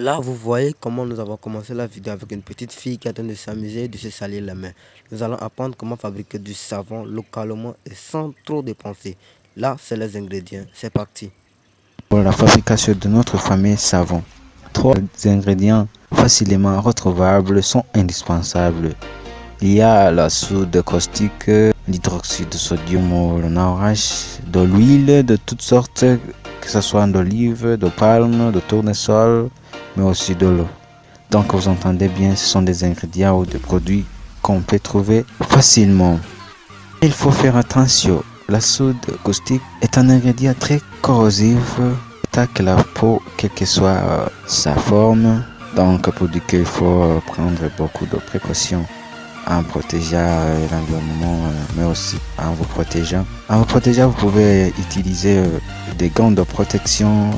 Là, vous voyez comment nous avons commencé la vidéo avec une petite fille qui est en train de s'amuser et de se salir les mains. Nous allons apprendre comment fabriquer du savon localement et sans trop dépenser. Là, c'est les ingrédients. C'est parti. Pour la fabrication de notre fameux savon, 3 ingrédients facilement retrouvables sont indispensables. Il y a la soude caustique, l'hydroxyde de sodium ou le naurage, de l'huile de toutes sortes, que ce soit d'olive, de palme, de tournesol, mais aussi de l'eau. Donc vous entendez bien, ce sont des ingrédients ou des produits qu'on peut trouver facilement. Il faut faire attention, la soude caustique est un ingrédient très corrosif, attaque la peau, quelle que soit sa forme. Donc pour dire qu'il faut prendre beaucoup de précautions en protégeant l'environnement, mais aussi en vous protégeant. En vous protégeant, vous pouvez utiliser des gants de protection,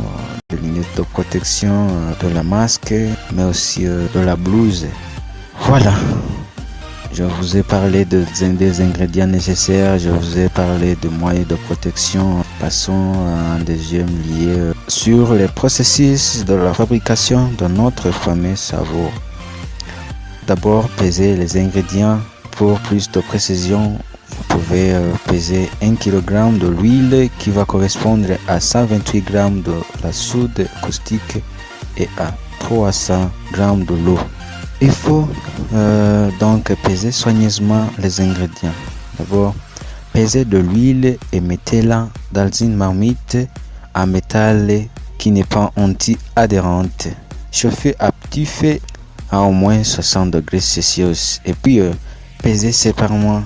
des lunettes de protection, de la masque, mais aussi de la blouse. Voilà. Je vous ai parlé des ingrédients nécessaires, je vous ai parlé de moyens de protection. Passons à un deuxième lié sur les processus de la fabrication de notre fameux savon. D'abord, peser les ingrédients. Pour plus de précision, vous pouvez peser 1 kg de l'huile qui va correspondre à 128 g de la soude caustique et à 300 g de l'eau. Il faut donc peser soigneusement les ingrédients. D'abord, pesez de l'huile et mettez-la dans une marmite en métal qui n'est pas anti-adhérente. Chauffez à petit feu à au moins 60 degrés Celsius et puis pesez séparément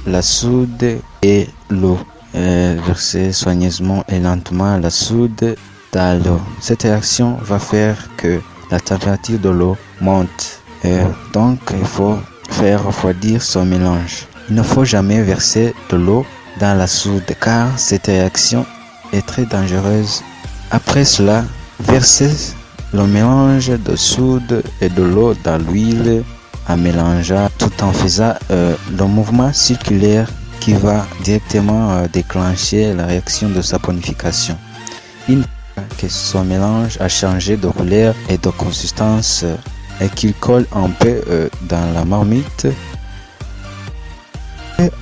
la soude et l'eau. Versez soigneusement et lentement la soude dans l'eau. Cette réaction va faire que la température de l'eau monte. Donc il faut faire refroidir son mélange. Il ne faut jamais verser de l'eau dans la soude car cette réaction est très dangereuse. Après cela, versez le mélange de soude et de l'eau dans l'huile en mélangeant tout en faisant le mouvement circulaire qui va directement déclencher la réaction de saponification. Une fois que son mélange a changé de couleur et de consistance et qu'il colle un peu dans la marmite,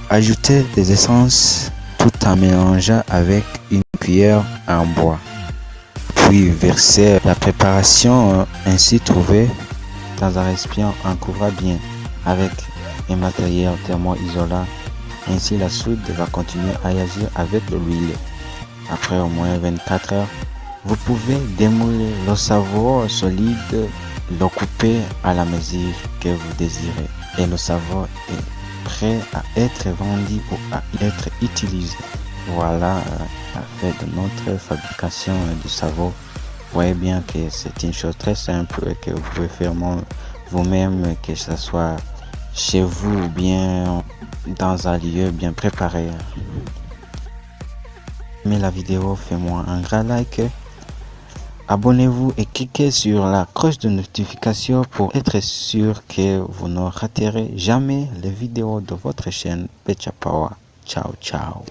ajoutez des essences tout en mélangeant avec une cuillère en bois. Puis versez la préparation ainsi trouvée dans un récipient en couvrant bien avec un matériel thermo-isolant. Ainsi la soude va continuer à agir avec de l'huile. Après au moins 24 heures, vous pouvez démouler le savon solide, le couper à la mesure que vous désirez et le savon est prêt à être vendu ou à être utilisé. Voilà la fait de notre fabrication du savon. Vous voyez bien que c'est une chose très simple et que vous pouvez faire vous-même, que ce soit chez vous ou bien dans un lieu bien préparé. Mais la vidéo, faites-moi un grand like. Abonnez-vous et cliquez sur la cloche de notification pour être sûr que vous ne raterez jamais les vidéos de votre chaîne Pecha Power. Ciao, ciao.